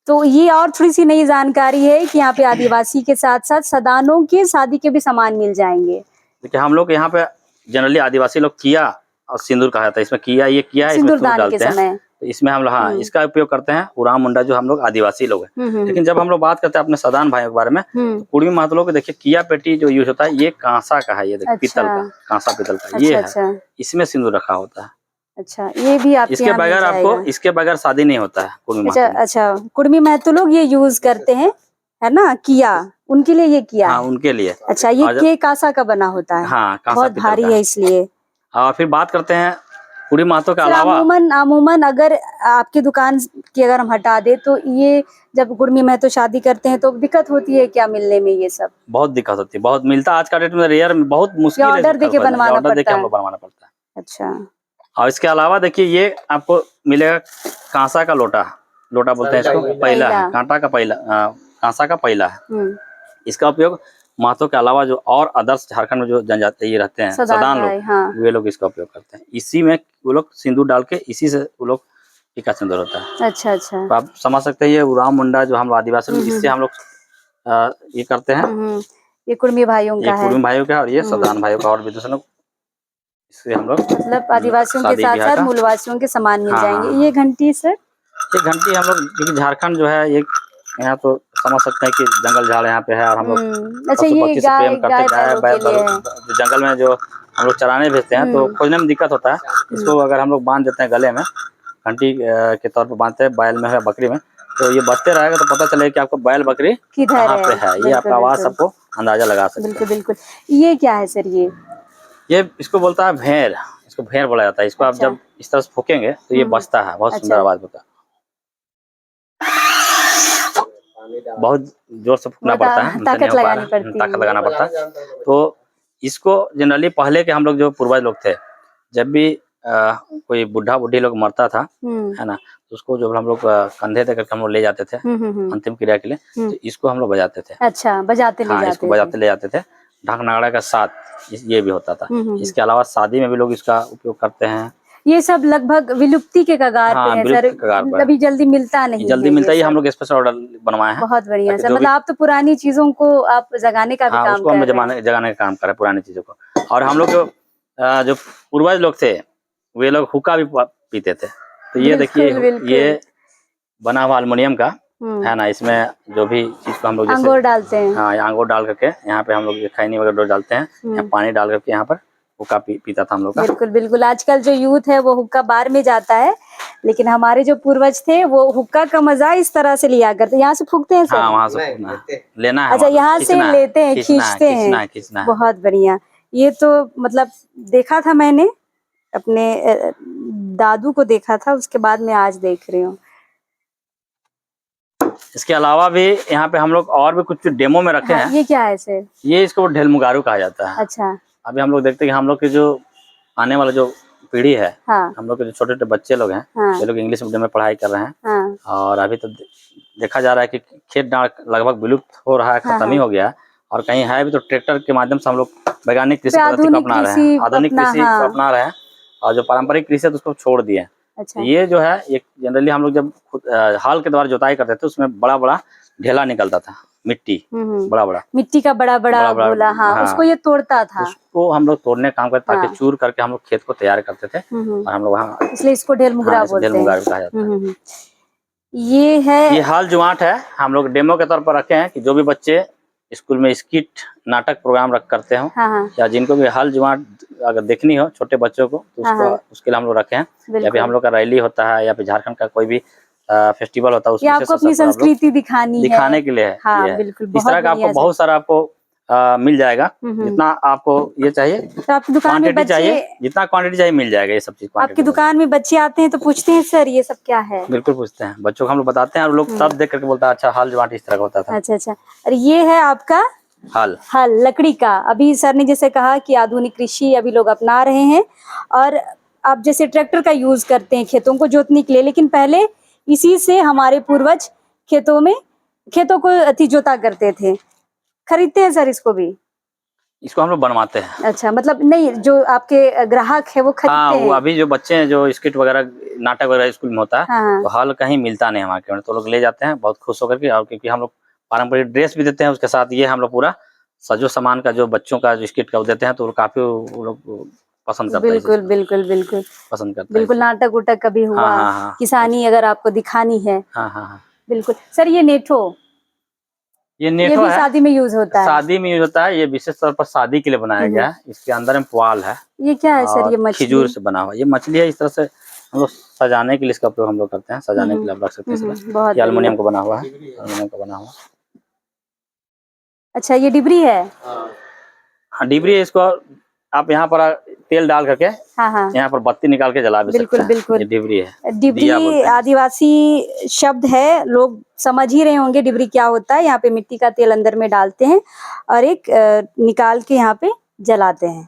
तो ये और थोड़ी सी नई जानकारी है कि यहाँ पे आदिवासी के साथ साथ सदानों के शादी के भी सामान मिल जाएंगे। देखिए, हम लोग यहाँ पे जनरली आदिवासी लोग किया और सिंदूर कहा जाता है। इसमें किया, ये किया है, इसमें सिंदूर डालते हैं। तो इसमें हम लोग, हाँ, इसका उपयोग करते हैं उरांव मुंडा जो हम लोग आदिवासी लोग हैं। लेकिन जब हम लोग बात करते हैं अपने सदान भाइयों के बारे में, तो कुर्मी महतो लोग देखिए, किया पेटी जो यूज होता है ये कांसा का है। ये देखिए, पीतल का, कांसा पीतल का ये है। इसमें सिंदूर रखा होता है। अच्छा, ये भी आपके इसके बगैर आपको, इसके बगैर शादी नहीं होता है कुर्मी महतो। अच्छा, कुर्मी महतो लोग ये यूज करते हैं, है ना, किया, उनके लिए ये किया। हाँ, उनके लिए। अच्छा, ये कांसा का बना होता है। हाँ, बहुत भारी है इसलिए। और फिर बात करते हैं कुर्मी महतो के अलावा, अमूमन अगर आपकी दुकान की अगर हम हटा दे तो ये जब कुर्मी महतो शादी करते हैं तो दिक्कत होती है क्या मिलने में? ये सब बहुत दिक्कत होती है, बहुत मिलता है आज का डेट में, रेयर में, बहुत मुश्किल है, ऑर्डर देके बनवाना पड़ता है। अच्छा, और इसके अलावा देखिए, ये आपको मिलेगा कांसा का लोटा। लोटा बोलते हैं इसको, पहिला है, कांटा का पहिला, कांसा का पहिला है। इसका उपयोग महतो के अलावा जो और अदर्स झारखंड में जो जनजाति ये रहते हैं सदान लोग, हाँ। वे लोग इसका उपयोग करते हैं। इसी में वो लोग सिंदूर डाल के इसी से वो लोग टीका सिंदूर होता है। अच्छा अच्छा, तो आप समझ सकते हैं ये उराव मुंडा जो हम लोग आदिवासी लोग, इससे हम लोग ये करते हैं। ये कुर्मी भाइयों का है, ये कुर्मी भाइयों का, और ये सदान भाइयों का, और भी दूसरे लोग, इससे हम लोग मतलब आदिवासियों के साथ साथ मूलवासियों के समान मिल जाएंगे। ये घंटी सर, ये घंटी हम लोग, क्योंकि झारखंड जो है ये यहाँ तो समझ सकते हैं कि जंगल झाड़ यहाँ पे है, और हम लोग अच्छा, ये गाय गाय जो जंगल में जो हम लोग चराने भेजते हैं तो खोजने में दिक्कत होता है। इसको अगर हम लोग बांध देते हैं गले में, घंटी के तौर पर बांधते हैं बैल में है बकरी में, तो ये बजते रहेगा तो पता चलेगा कि आपको बैल बकरी कहाँ पे है। ये आपका आवाज सबको अंदाजा लगा सकते हैं। बिल्कुल बिल्कुल। ये क्या है सर? ये इसको बोलता है भेड़, इसको भेड़ बोला जाता है। इसको आप जब इस तरह से फूकेंगे तो ये बजता है, बहुत सुंदर आवाज होता है। बहुत जोर से फूकना पड़ता है, ताकत लगाना पड़ता है। तो इसको जनरली पहले के हम लोग जो पूर्वज लोग थे, जब भी कोई बुढ़ा बुढ़ी लोग मरता था, है ना, तो उसको जब हम लोग कंधे तक हम लोग ले जाते थे अंतिम क्रिया के लिए, तो इसको हम लोग बजाते थे। अच्छा, बजाते ले जाते, इसको बजाते ले जाते थे। ढाक नगाड़ा का साथ ये भी होता था। इसके अलावा शादी में भी लोग इसका उपयोग करते हैं। ये सब लगभग विलुप्ति के कगार पे है सर, अभी जल्दी मिलता नहीं, जल्दी मिलता ही। हम लोग स्पेशल ऑर्डर बनवाए हैं। बहुत बढ़िया सर, मतलब आप तो पुरानी चीजों को आप जगाने का भी काम उसको हम जगाने का काम कर रहे हैं, पुरानी चीजों को। और हम लोग जो पूर्वज लोग थे, वे लोग हुक्का भी पीते थे। तो ये देखिए, ये बना हुआ एल्युमिनियम का है ना, इसमें जो भी चीज को हम लोग अंगूर डालते हैं। हाँ, अंगूर डाल करके यहाँ पे हम लोग खैनी वगैरह डालते हैं, यहाँ पानी डाल करके यहाँ पर हुक्का पीता था हम लोग का। बिल्कुल बिल्कुल। आजकल जो यूथ है वो हुक्का बार में जाता है, लेकिन हमारे जो पूर्वज थे वो हुक्का का मजा इस तरह से लिया करते। यहाँ से फूकते हैं सर? हाँ, वहाँ से फूकना है, लेना है। अच्छा, यहाँ से लेते हैं, खींचते हैं। बहुत बढ़िया। ये तो मतलब देखा था मैंने, अपने दादू को देखा था, उसके बाद मैं आज देख रही हूँ। इसके अलावा भी यहाँ पे हम लोग और भी कुछ डेमो में रखे हैं। ये क्या है सर? ये इसको ढेलमुगारू कहा जाता है। अच्छा। अभी हम लोग देखते हैं कि हम लोग के जो आने वाला जो पीढ़ी है, हम लोग के जो छोटे छोटे बच्चे लोग हैं, ये लोग इंग्लिश मीडियम में पढ़ाई कर रहे हैं। और अभी तो देखा जा रहा है कि खेत डाल लगभग विलुप्त हो रहा है, खत्म ही हो गया। और कहीं है भी तो ट्रैक्टर के माध्यम से हम लोग वैज्ञानिक कृषि पद्धति को अपना रहे हैं, आधुनिक कृषि को अपना रहे हैं, और जो पारंपरिक कृषि है तो उसको छोड़ दिए। अच्छा। ये जो है, ये जनरली हम लोग जब हाल के द्वारा जोताई करते थे, उसमें बड़ा बड़ा ढेला निकलता था, मिट्टी बड़ा बड़ा, मिट्टी का बड़ा बड़ा गोला। हाँ, उसको ये तोड़ता था। उसको हम लोग तोड़ने का काम करते, ताकि चूर करके हम लोग खेत को तैयार करते थे। और हम लोग वहाँ, इसलिए इसको ढेलमुगरा बोलते हैं, कहा जाता है। ये है, ये हाल जुआट है, हम लोग डेमो के तौर पर रखे हैं कि जो भी बच्चे स्कूल में स्किट नाटक प्रोग्राम करते हो, या जिनको भी हाल जुआट अगर देखनी हो छोटे बच्चों को, तो उसके लिए हम लोग रखे हैं। या फिर हम लोग का रैली होता है, या फिर झारखंड का कोई भी फेस्टिवल होता है, उसमें आपको अपनी संस्कृति दिखाने के लिए है। हाँ, बिल्कुल। इस तरह का आपको बहुत सारा आपको मिल जाएगा। जितना आपको ये चाहिए, तो आपकी दुकान में बच्चे चाहिए, जितना क्वांटिटी चाहिए मिल जाएगा। ये सब चीज आपकी दुकान में बच्चे आते हैं तो पूछते हैं सर ये सब क्या है? बिल्कुल पूछते हैं, बच्चों को हम लोग बताते हैं, और लोग तब देख करके बोलता है अच्छा, हाल जुआट इस तरह का होता था। अच्छा अच्छा। और ये है आपका हल लकड़ी का। अभी सर ने जैसे कहा कि आधुनिक कृषि अभी लोग अपना रहे हैं, और आप जैसे ट्रैक्टर का यूज करते हैं खेतों को जोतने के लिए, लेकिन पहले इसी से हमारे पूर्वज खेतों को जोता करते थे। खरीदते हैं सर इसको भी? इसको हम लोग बनवाते हैं। अच्छा, मतलब नहीं, जो आपके ग्राहक है वो खरीदते हैं? वो अभी जो बच्चे हैं, जो स्किट वगैरह नाटक वगैरह स्कूल में होता है, तो हल कहीं मिलता नहीं हमारे, तो लोग ले जाते हैं बहुत खुश होकर के। और क्योंकि हम लोग पारंपरिक ड्रेस भी देते हैं उसके साथ, ये हम लोग पूरा सजो सामान का जो बच्चों का जो स्किट का देते हैं, तो काफी वो लोग पसंद करते हैं। बिल्कुल बिल्कुल बिल्कुल पसंद करते हैं। बिल्कुल, नाटक उटक कभी हुआ, किसानी अगर आपको दिखानी है। बिल्कुल सर। ये नेठो ये भी है, शादी में यूज होता है? शादी में यूज होता है। ये विशेष तौर पर शादी के लिए बनाया गया है। इसके अंदर में पुआल है। ये क्या है सर? ये मछली, खिजूर से बना हुआ ये मछली है। इस तरह से हम लोग सजाने के लिए इसका उपयोग हम लोग करते हैं, सजाने के लिए आप रख सकते हैं। ये एल्युमिनियम का बना हुआ है, एल्युमिनियम का बना हुआ। अच्छा, ये डिबरी है? हाँ, डिबरी है। इसको आप यहाँ पर तेल डाल करके यहाँ पर बत्ती निकाल के जला भी सकते हैं। बिल्कुल, ये डिबरी है। डिबरी आदिवासी शब्द है, लोग समझ ही रहे होंगे डिबरी क्या होता है। यहाँ पे मिट्टी का तेल अंदर में डालते हैं और एक निकाल के यहाँ पे जलाते हैं।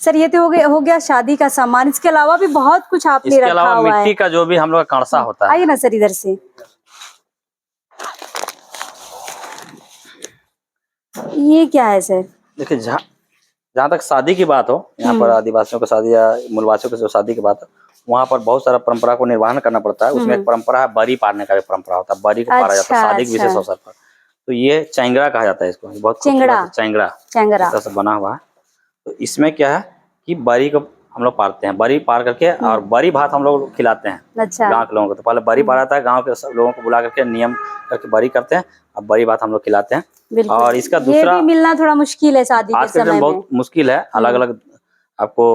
सर ये तो हो गया शादी का सामान, इसके अलावा भी बहुत कुछ आपने इसके रखा अलावा हुआ है। मिट्टी का जो भी हम लोग का कणसा होता है। आइए ना सर इधर से, ये क्या है सर? देखिए जहाँ तक शादी की बात हो, यहाँ पर आदिवासियों की शादी या मूलवासियों की शादी की बात हो, वहाँ पर बहुत सारा परंपरा को निर्वहन करना पड़ता है। उसमें एक परंपरा है बरी पारने का भी परंपरा होता है, बरी को पारा जाता है शादी के विशेष अवसर पर। तो ये चैंगरा कहा जाता है इसको, बहुत चैंगरा, चैंगरा इस तरह से बना हुआ है। तो इसमें क्या है कि बरी को हम लोग पारते हैं, बरी पार करके और बरी भात हम लोग खिलाते हैं गाँव के लोगों को। तो पहले बरी पारा जाता है, गाँव के सब लोगों को बुला करके नियम करके बरी करते हैं, अब बरी भात हम लोग खिलाते हैं। और इसका दूसरा, ये भी मिलना थोड़ा मुश्किल है शादी के समय में, बहुत मुश्किल है। अलग अलग आपको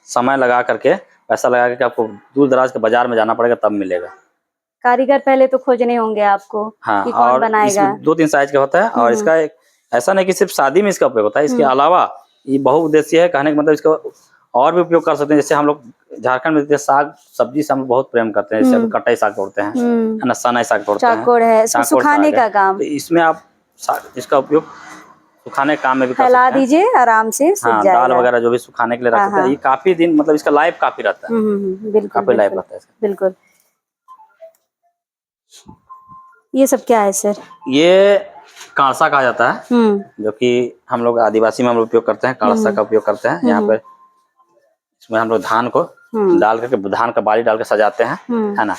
समय लगा करके, पैसा लगा करके आपको दूर दराज के बाजार में जाना पड़ेगा, तब मिलेगा। कारीगर पहले तो खोजने होंगे आपको। हाँ, कि कौन बनाएगा। 2-3 साइज का होता है। और इसका एक ऐसा नहीं कि सिर्फ शादी में इसका उपयोग होता है, इसके अलावा ये बहुउद्देशीय है। कहने का मतलब इसका और भी उपयोग कर सकते हैं। जैसे हम लोग झारखंड में साग सब्जी से हम लोग बहुत प्रेम करते हैं, जैसे कटाई साग तोड़ते हैं, है ना, सनाई साग तोड़ते हैं, चाकोड़ है, सुखाने का काम। तो इसमें आप इसका उपयोग सुखाने के काम में भी कर फैला सकते हैं। दीजिए, आराम से सूख जाएगा। दाल वगैरह जो भी सुखाने के लिए रख सकते हैं। ये काफी दिन, मतलब इसका लाइफ काफी रहता है। बिल्कुल, काफी लाइफ रहता है इसका। बिल्कुल। ये सब क्या है सर? ये कांसा कहा जाता है, जो कि हम लोग आदिवासी में हम लोग उपयोग करते हैं, कांसा का उपयोग करते हैं। यहाँ पर इसमें हम लोग धान को डाल करके, धान का बाली डाल के सजाते हैं, है ना।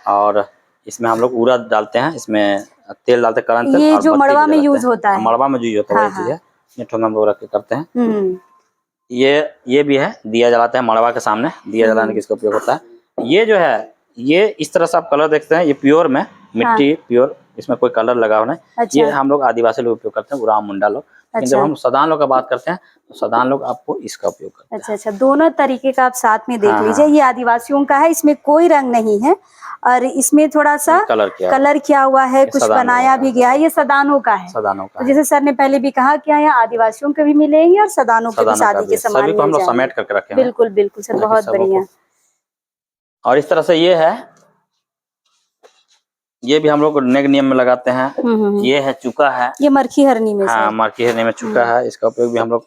और इसमें हम लोग उड़द डालते हैं, इसमें तेल डालते हैं, कड़न तेल। ये जो मड़वा में यूज होता है, मड़वा में यूज होता है, वही चीज है। ये हम लोग रख के करते हैं। ये भी है, दिया जलाते हैं मड़वा के सामने, दिया जलाने का इसका उपयोग होता है। ये जो है, ये इस तरह से आप कलर देखते हैं, ये प्योर में मिट्टी, प्योर, इसमें कोई कलर लगा हुआ नहीं। अच्छा। ये हम लोग आदिवासी लोग उपयोग करते हैं, उरांव मुंडा लोग। लेकिन जब हम सदान लोग का बात करते हैं, तो सदान लोग आपको इसका उपयोग करते हैं। अच्छा अच्छा, दोनों तरीके का आप साथ में देख लीजिए। ये आदिवासियों का है, इसमें कोई रंग नहीं है और इसमें थोड़ा सा कलर किया हुआ है, कुछ बनाया भी गया है। ये सदानों का है। सदानों का, तो जैसे सर ने पहले भी कहा कि यहाँ आदिवासियों के भी मिलेंगे और सदानों के भी शादी के सामान सभी को हम लोग समेट करके रखे हैं। बिल्कुल बिल्कुल सर, बहुत बढ़िया। और इस तरह से ये है, ये भी हम लोग नेक नियम में लगाते हैं। ये है चुका है, ये मरखी हरनी में। हाँ, मरखी हरनी में चुका है, इसका उपयोग भी हम लोग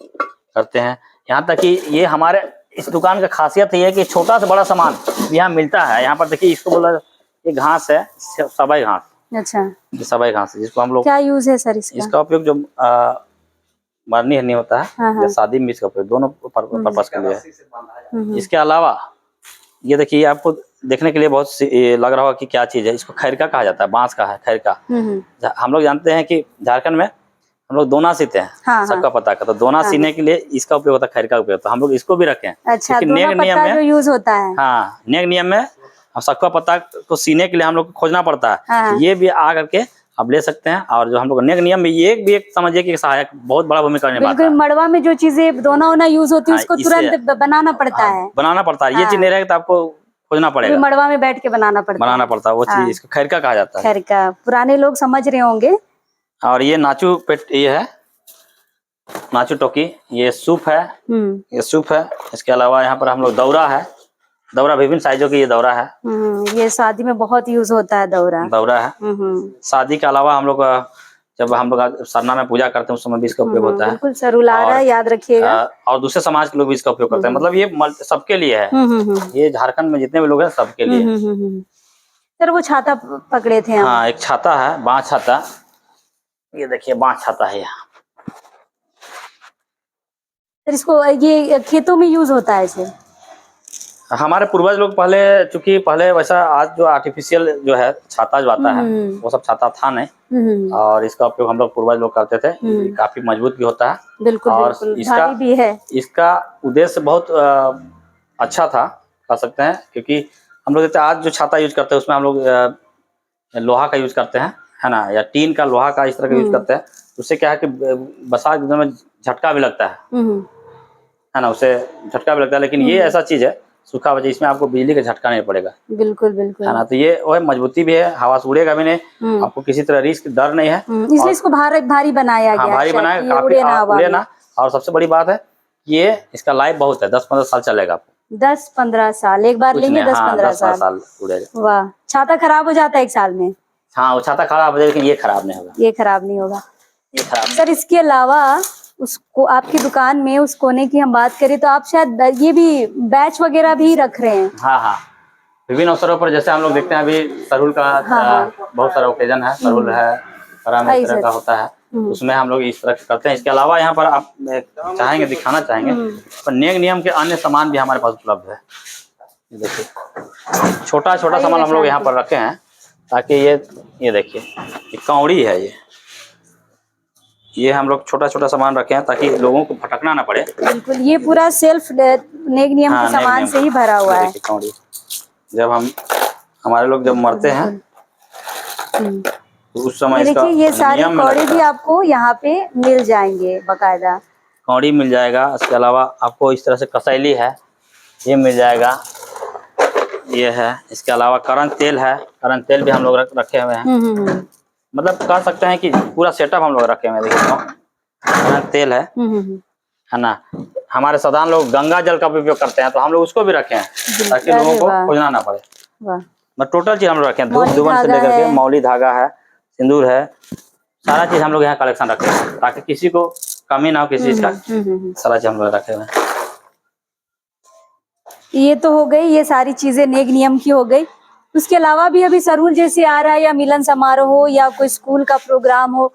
करते हैं। यहाँ तक कि ये हमारे इस दुकान का खासियत ये है कि छोटा से बड़ा सामान यहाँ मिलता है। यहाँ पर देखिए, इसको बोला, ये घास है, सबाई घास। अच्छा, ये सबाई घास है, जिसको हम लोग, क्या यूज है सर इसका? इसका उपयोग जो मरनी हरनी होता है या शादी में, इसका उपयोग दोनों पर्पस के लिए है। इसके अलावा ये देखिए, आपको देखने के लिए बहुत लग रहा होगा कि क्या चीज है। इसको खैरका कहा जाता है, बांस का है खैरका। हम लोग जानते हैं कि झारखंड में हम लोग दोना सीते हैं, सबका पता का। तो दोना सीने के लिए इसका उपयोग होता है, खैरका उपयोग। तो हम लोग इसको भी रखें। अच्छा, नेक नियम में यूज होता है। हाँ, नेक नियम में हम सबका पता को सीने के लिए हम लोग को खोजना पड़ता है। ये भी आ करके आप ले सकते हैं। और जो हम लोग नेक नियम में, ये भी एक समझिए कि सहायक बहुत बड़ा भूमिका निभाता है। मड़वा में जो चीजें दोना होना यूज होती है, उसको तुरंत बनाना पड़ता है। ये चीज नहीं रहेगा तो आपको खोजना पड़ेगा, मड़वा में बैठ के बनाना पड़ता है वो चीज। इसको खैरका कहा जाता है। खैरका पुराने लोग समझ रहे होंगे। और ये नाचू पेट, ये है नाचू टोकी, ये सूप है, ये सूप है। इसके अलावा यहाँ पर हम लोग दौरा है, दौरा विभिन्न साइजों की, ये दौरा है। ये शादी में बहुत यूज होता है, दौरा है। शादी के अलावा हम लोग जब हम लोग सरना में पूजा करते हैं, उस समय भी इसका उपयोग होता है। बिल्कुल सर, उलारा याद रखिएगा। और दूसरे समाज के लोग भी इसका उपयोग करते हैं। मतलब ये सबके लिए है। ये झारखंड में जितने भी लोग हैं, सबके लिए। सर वो छाता पकड़े थे हम। हाँ, एक छाता है, बांस छाता। ये देखिए, बांस छाता है यहाँ। सर इसको ये खेतों में यूज होता है इसे। हमारे पूर्वज लोग पहले, चूंकि पहले वैसा, आज जो आर्टिफिशियल जो है छाता जो आता है, वो सब छाता था नहीं। और इसका उपयोग हम लोग पूर्वज लोग करते थे। काफी मजबूत भी होता है। बिल्कुल, और बिल्कुल, भारी भी है। इसका उद्देश्य बहुत अच्छा था, कह सकते हैं। क्योंकि हम लोग जैसे आज जो छाता यूज करते हैं, उसमें हम लोग लोहा का यूज करते हैं, है ना, या टीन का, लोहा का, इस तरह का यूज करते हैं। उससे क्या है कि बरसात के दिन में झटका भी लगता है ना, उससे झटका भी लगता है। लेकिन ये ऐसा चीज है, सूखा वजह, इसमें आपको बिजली का झटका नहीं पड़ेगा। बिल्कुल बिल्कुल, है ना। तो ये वो मजबूती भी है, हवा से उड़ेगा भी नहीं, आपको किसी तरह रिस्क, डर नहीं है। इसलिए इसको भारी बनाया गया। भारी बनाया, काफी उड़े ना। और सबसे बड़ी बात है, ये इसका लाइफ बहुत है, 10-15 साल चलेगा आपको। 10-15 साल, एक बार लेंगे 10-15 साल उड़ेगा। वाह, छाता खराब हो जाता है 1 साल में। हाँ, वो छाता खराब हो जाएगा, लेकिन ये खराब नहीं होगा। ये खराब नहीं होगा। सर इसके अलावा उसको आपकी दुकान में उस कोने की हम बात करें तो आप शायद ये भी बैच वगैरह भी रख रहे हैं। हाँ हाँ, विभिन्न अवसरों पर जैसे हम लोग देखते हैं अभी सरहुल का बहुत सारा ओकेजन है, सरहुल है, परम इस तरह का होता है, उसमें हम लोग इस तरह करते हैं। इसके अलावा यहाँ पर आप चाहेंगे दिखाना चाहेंगे पर नेक नियम के अन्य सामान भी हमारे पास उपलब्ध है। देखिए छोटा छोटा सामान हम लोग यहाँ पर रखे हैं ताकि ये देखिए ये कौड़ी है, ये हम लोग छोटा छोटा सामान रखे हैं ताकि लोगों को भटकना ना पड़े। बिल्कुल, ये पूरा सेल्फ नेक नियम के सामान से ही भरा हुआ है। कौड़ी जब हमारे लोग जब मरते हैं तो उस समय देखिए ये सारे कौड़ी भी आपको यहाँ पे मिल जाएंगे, बकायदा कौड़ी मिल जाएगा। इसके अलावा आपको इस तरह से कसैली है, ये मिल जाएगा, ये है। इसके अलावा करण तेल है, करण तेल भी हम लोग रखे हुए हैं। मतलब कह सकते हैं कि पूरा सेटअप हम लोग रखे हुए हैं। देखिए करण तेल है ना। हमारे साधारण लोग गंगा जल का उपयोग करते हैं तो हम लोग उसको भी रखे हैं ताकि लोगों को खोजना ना पड़े। मतलब टोटल चीज हम लोग रखे हैं, धूप धुवन से लेकर के मौली धागा है, सिंदूर है, सारा चीज हम लोग यहाँ कलेक्शन रखे हैं ताकि किसी को कमी ना हो किसी चीज का। सारा चीज हम लोग रखे हुए हैं। ये तो हो गई, ये सारी चीजें नेक नियम की हो गई। उसके अलावा भी अभी सरहुल जैसे आ रहा है या मिलन समारोह हो या कोई स्कूल का प्रोग्राम हो,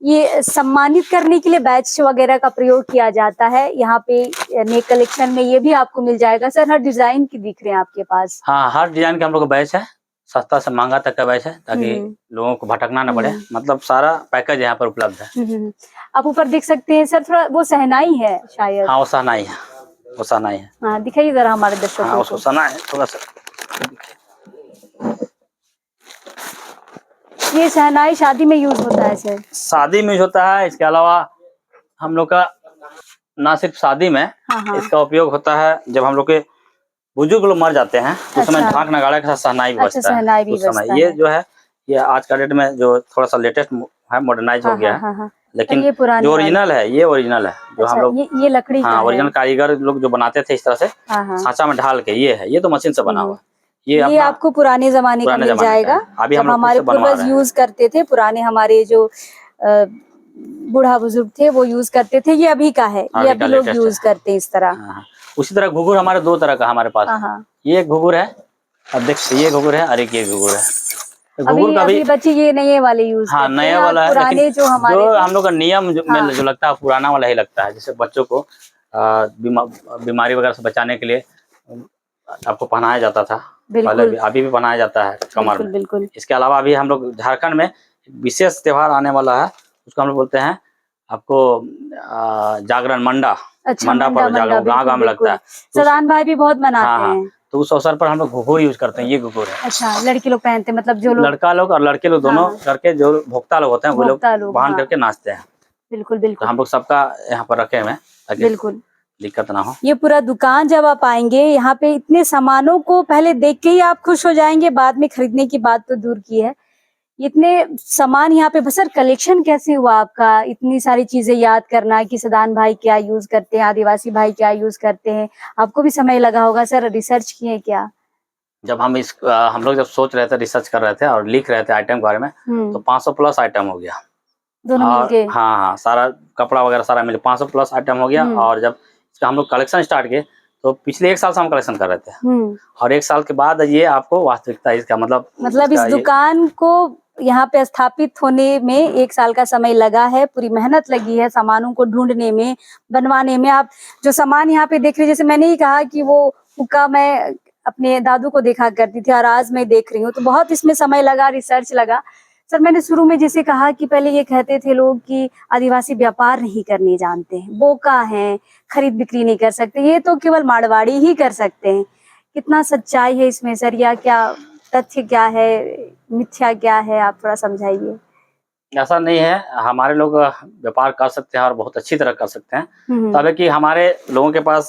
ये सम्मानित करने के लिए बैच वगैरह का प्रयोग किया जाता है। यहाँ पे नेक कलेक्शन में ये भी आपको मिल जाएगा। सर हर डिजाइन की दिख रहे हैं आपके पास? हाँ, हर डिजाइन के हम लोग का बैच है, सस्ता से महंगा तक का बैच है ताकि लोगों को भटकना ना पड़े। मतलब सारा पैकेज यहाँ पर उपलब्ध है। आप ऊपर देख सकते हैं सर, थोड़ा वो सहनाई है शायद। हाँ वो सहनाई है, वो सहनाई है। हाँ दिखाइए जरा हमारे दर्शकों को। हाँ उसको सहना है थोड़ा सा। ये शहनाई शादी में यूज होता है सर? शादी में यूज होता है। इसके अलावा हम लोग का ना सिर्फ शादी में इसका उपयोग होता है, जब हम लोग के बुजुर्ग लोग मर जाते हैं तो उस समय ढाक नगाड़े के साथ शहनाई भी बजता है। उस समय ये जो है ये आज का डेट में जो थोड़ा सा लेटेस्ट है, मॉडर्नाइज हो गया है, लेकिन ये जो ओरिजिनल है ये ओरिजिनल है जो हम लोग ये लकड़ी का है। ओरिजिनल कारीगर लोग जो बनाते थे इस तरह से सांचा में ढाल के, ये है, ये तो मशीन से बना हुआ है। ये आपको पुराने जमाने का मिल जाएगा, जब हमारे पूर्वज यूज करते थे। पुराने हमारे जो बूढ़ा बुजुर्ग थे वो यूज करते थे। ये अभी का है, ये अभी लोग यूज करते हैं इस तरह। उसी तरह घुघुर हमारे दो तरह का हमारे पास, ये एक घुघुर है, अब देखिए ये घुघुर है और एक ये घुघुर है। घुघुर का भी बच्चे ये नए वाले यूज करते हैं। नया वाला है, पुराने जो हमारे जो हम लोग का नियम में जो लगता है पुराना वाला ही लगता है। जैसे बच्चों को बीमारी वगैरह से बचाने के लिए आपको पहनाया जाता था, पहले भी अभी भी पहनाया जाता है कमर में। बिल्कुल। इसके अलावा अभी हम लोग झारखंड में विशेष त्योहार आने वाला है, उसको हम लोग बोलते हैं आपको जागरण मंडा। अच्छा, मंडा पर जागरण गाँव में लगता है। सदान भाई भी बहुत मनाते हैं, तो उस अवसर पर हम लोग घुघुर यूज करते हैं। ये घुघुर है। अच्छा, लड़की लोग पहनते हैं, मतलब जो लोग लड़का लोग और लड़के लोग दोनों करके जो भोक्ता लोग होते हैं वो लोग बांध करके नाचते हैं। बिल्कुल बिल्कुल। तो हम लोग सबका यहाँ पर रखे हुए हैं, बिल्कुल दिक्कत ना हो। ये पूरा दुकान जब आप आएंगे यहाँ पे इतने सामानों को पहले देख के ही आप खुश हो जाएंगे, बाद में खरीदने की बात तो दूर की है। इतने सामान यहाँ पे। सर कलेक्शन कैसे हुआ आपका? इतनी सारी चीजें याद करना कि सदान भाई क्या यूज करते हैं, आदिवासी भाई क्या यूज करते हैं, आपको भी समय लगा होगा। सर रिसर्च किए क्या? जब हम लोग जब सोच रहे थे, रिसर्च कर रहे थे और लिख रहे थे आइटम के बारे में, तो 500 प्लस आइटम हो गया दोनों मिलके। हाँ, सारा कपड़ा वगैरह सारा मिले 500 प्लस आइटम हो गया। और जब हम लोग कलेक्शन स्टार्ट किए तो पिछले 1 साल से हम कलेक्शन कर रहे थे, और 1 साल के बाद ये आपको वास्तविकता इसका मतलब इस दुकान को यहाँ पे स्थापित होने में 1 साल का समय लगा है। पूरी मेहनत लगी है सामानों को ढूंढने में, बनवाने में। आप जो सामान यहाँ पे देख रहे हैं, जैसे मैंने ही कहा कि वो हुक्का मैं अपने दादू को देखा करती थी और आज मैं देख रही हूँ, तो बहुत इसमें समय लगा, रिसर्च लगा। सर मैंने शुरू में जैसे कहा कि पहले ये कहते थे लोग कि आदिवासी व्यापार नहीं करने जानते हैं, बोका हैं, खरीद बिक्री नहीं कर सकते, ये तो केवल मारवाड़ी ही कर सकते हैं। कितना सच्चाई है इसमें सर, या क्या तथ्य क्या है, मिथ्या क्या है, आप थोड़ा समझाइए। ऐसा नहीं है, हमारे लोग व्यापार कर सकते हैं और बहुत अच्छी तरह कर सकते हैं। तब है कि हमारे लोगों के पास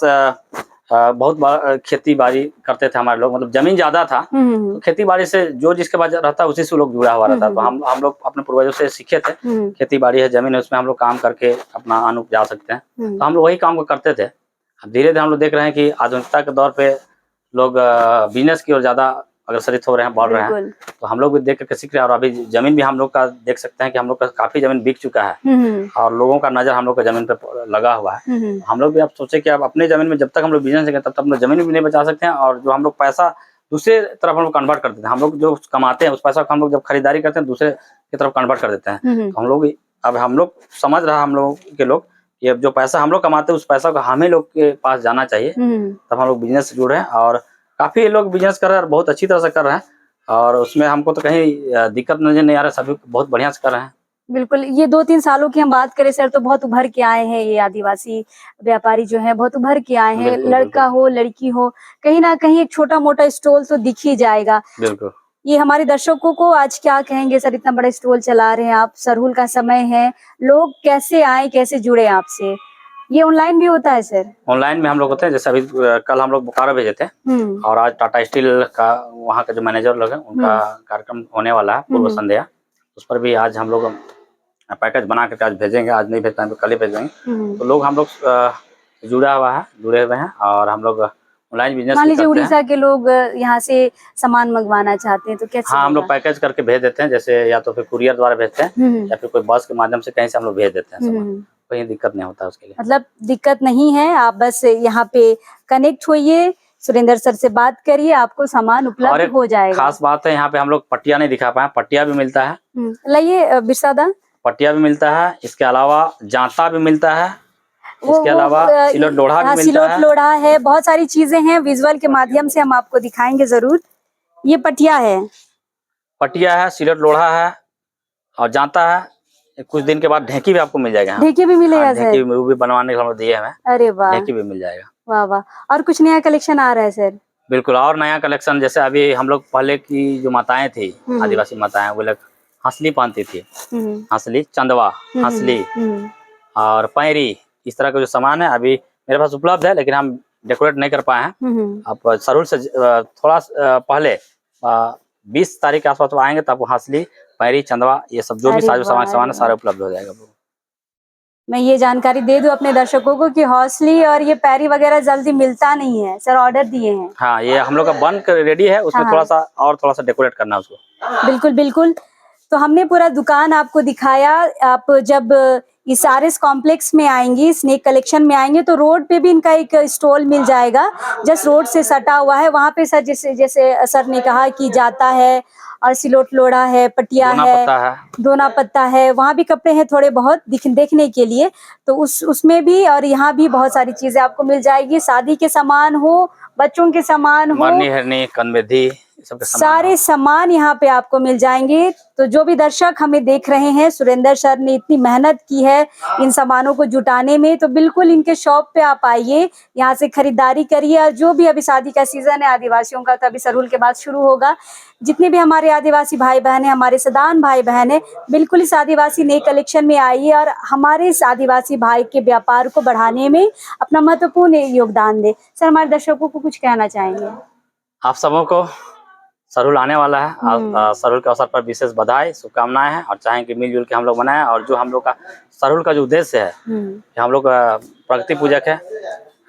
बहुत खेती बाड़ी करते थे हमारे लोग, मतलब जमीन ज्यादा था, तो खेती बाड़ी से जो जिसके पास रहता उसी से लोग जुड़ा हुआ रहता। तो हम लोग अपने पूर्वजों से सीखे थे, खेती बाड़ी है, जमीन है, उसमें हम लोग काम करके अपना अन्न उपजा सकते हैं। तो हम लोग वही काम को करते थे। अब धीरे धीरे हम लोग देख रहे हैं कि आधुनिकता के दौर पे लोग बिजनेस की ओर ज्यादा अग्रसरित हो रहे हैं, बढ़ रहे हैं। तो हम लोग भी देख कर सीख रहे हैं। और अभी जमीन भी हम लोग का देख सकते हैं कि हम लोग का काफी जमीन बिक चुका है और लोगों का नजर हम लोग का जमीन पे लगा हुआ है। हम लोग भी अब सोचे कि अब अपने जमीन में जब तक हम लोग बिजनेस करें तब तक अपना जमीन भी नहीं बचा सकते हैं, और जो हम लोग पैसा दूसरे तरफ हम लोग कन्वर्ट कर देते हैं। हम लोग जो कमाते हैं उस पैसा को हम लोग जब खरीदारी करते हैं दूसरे की तरफ कन्वर्ट कर देते हैं। तो हम लोग अब हम लोग समझ रहा हम लोग के लोग कि अब जो पैसा हम लोग कमाते हैं उस पैसा को हमें लोग के पास जाना चाहिए। तब हम लोग बिजनेस से जुड़े हैं और काफी लोग बिजनेस कर रहे हैं और बहुत अच्छी तरह से कर रहे हैं, और उसमें हमको तो कहीं दिक्कत नजर नहीं आ रहा, सभी बहुत बढ़िया से कर रहे हैं। बिल्कुल, ये 2-3 सालों की हम बात करें सर तो बहुत उभर के आए हैं ये आदिवासी व्यापारी जो है, बहुत उभर के आए हैं। लड़का हो लड़की हो, कहीं ना कहीं एक छोटा मोटा स्टॉल तो दिख ही जाएगा। बिल्कुल। ये हमारे दर्शकों को आज क्या कहेंगे सर, इतना बड़ा स्टॉल चला रहे हैं आप, सरहुल का समय है, लोग कैसे आए, कैसे जुड़े आपसे? ये ऑनलाइन भी होता है सर? ऑनलाइन में हम लोग होते हैं, जैसे अभी कल हम लोग बोकारो भेजे थे और आज टाटा स्टील का वहाँ का जो मैनेजर लोग हैं उनका कार्यक्रम होने वाला है पूर्व संध्या, उस पर भी आज हम लोग पैकेज बना करके आज भेजेंगे। आज नहीं भेज पाएंगे तो कल ही भेजेंगे। तो लोग हम लोग जुड़े हुए हैं और हम लोग ऑनलाइन बिजनेस। मान लीजिए उड़ीसा के लोग यहाँ से सामान मंगवाना चाहते हैं तो कैसे? हाँ, हम लोग पैकेज करके भेज देते हैं, जैसे या तो फिर कुरियर द्वारा भेजते हैं या फिर कोई बस के माध्यम से कहीं से हम लोग भेज देते हैं सामान। कोई दिक्कत नहीं होता उसके लिए। मतलब दिक्कत नहीं है, आप बस यहाँ पे कनेक्ट होइए, सुरेंद्र सर से बात करिए, आपको सामान उपलब्ध हो जाएगा। खास बात है यहाँ पे हम लोग पट्टिया नहीं दिखा पाए, पट्टिया भी मिलता है। लाइए बिरसादा, पट्टिया भी मिलता है, इसके अलावा जांता भी मिलता है, इसके अलावा सिलोट लोढ़ा भी मिलता है। सिलोट लोढ़ा है, बहुत सारी चीजें हैं, विजुअल के माध्यम से हम आपको दिखाएंगे जरूर। ये पटिया है, सिलोट लोढ़ा है और जांता है। कुछ दिन के बाद ढेकी भी आपको मिल जाएगा। ढेकी भी मिलेगा सर? ढेकी भी बनवाने के लिए दिए हमें। अरे वाह, ढेकी भी मिल जाएगा। वाह वाह। और कुछ नया कलेक्शन आ रहा है सर? बिल्कुल, और नया कलेक्शन, जैसे अभी हम लोग पहले की जो माताएं थी, आदिवासी माताएं, वो लोग हंसली पहनती थी, हंसली, चंदवा, हंसली और पैरी, इस तरह का जो सामान है अभी मेरे पास उपलब्ध है, लेकिन हम डेकोरेट नहीं कर पाए हैं। आप सरहुल से थोड़ा पहले 20 तारीख के आसपास आएंगे तो आपको हंसली, पैरी, चंदवा, ये सब जो भी सामान है सारे उपलब्ध हो जाएगा। मैं ये जानकारी दे दूं अपने दर्शकों को कि हौसली और ये पैरी वगैरह जल्दी मिलता नहीं है सर, ऑर्डर दिए हैं। हाँ, ये हम लोग का बन कर रेडी है, उसमें थोड़ा सा डेकोरेट करना है उसको। बिल्कुल बिल्कुल। तो हमने पूरा दुकान आपको दिखाया। आप जब इस आरएस कॉम्प्लेक्स में आएंगी, स्नेक कलेक्शन में आएंगे, तो रोड पे भी इनका एक स्टॉल मिल जाएगा, जस्ट रोड से सटा हुआ है। वहाँ पे सर जैसे सर ने कहा कि जाता है और सिलोट लोढ़ा है, पटिया है, दोना पत्ता है, वहाँ भी कपड़े हैं थोड़े बहुत देखने के लिए। तो उसमें भी और यहाँ भी बहुत सारी चीजें आपको मिल जाएगी। शादी के सामान हो, बच्चों के सामान हो, मरनी हरनी, कनबेदी, सारे सामान यहाँ पे आपको मिल जाएंगे। तो जो भी दर्शक हमें देख रहे हैं, सुरेंद्र सर ने इतनी मेहनत की है इन सामानों को जुटाने में, तो बिल्कुल इनके शॉप पे आप आइए, यहाँ से खरीदारी करिए। और जो भी अभी शादी का सीजन है आदिवासियों का, तो अभी सरहुल के बाद शुरू होगा, जितने भी हमारे आदिवासी भाई बहन है, हमारे सदान भाई बहन है, बिल्कुल इस आदिवासी नए कलेक्शन में आइए और हमारे इस आदिवासी भाई के व्यापार को बढ़ाने में अपना महत्वपूर्ण योगदान दे। सर, हमारे दर्शकों को कुछ कहना चाहेंगे? आप सबों को सरहुल आने वाला है, सरहुल के अवसर पर विशेष बधाई, शुभकामनाएं हैं, और चाहें कि मिलजुल के हम लोग मनाएं। और जो हम लोग का सरहुल का जो उद्देश्य है कि हम लोग प्रकृति पूजक है,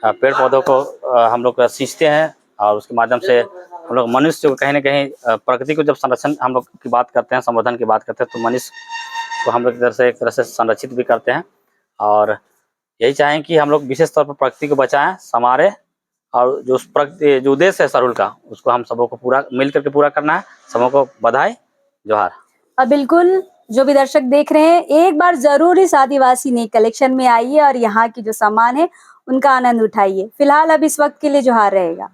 पेड़ पौधों को हम लोग सींचते हैं और उसके माध्यम से हम लोग मनुष्य को कहीं ना कहीं प्रकृति को जब संरक्षण हम लोग की बात करते हैं, संवर्धन की बात करते हैं, तो मनुष्य को हम लोग एक तरह से संरक्षित भी करते हैं। और यही चाहें कि हम लोग विशेष तौर पर प्रकृति को बचाएं, संवारें, और जो प्रकृति जो उद्देश्य है सरहुल का, उसको हम सबों को पूरा मिल करके पूरा करना है। सबों को बधाई, जोहार। और बिल्कुल जो भी दर्शक देख रहे हैं, एक बार जरूर इस आदिवासी नई कलेक्शन में आइए और यहाँ की जो सामान है उनका आनंद उठाइए। फिलहाल अब इस वक्त के लिए जोहार रहेगा।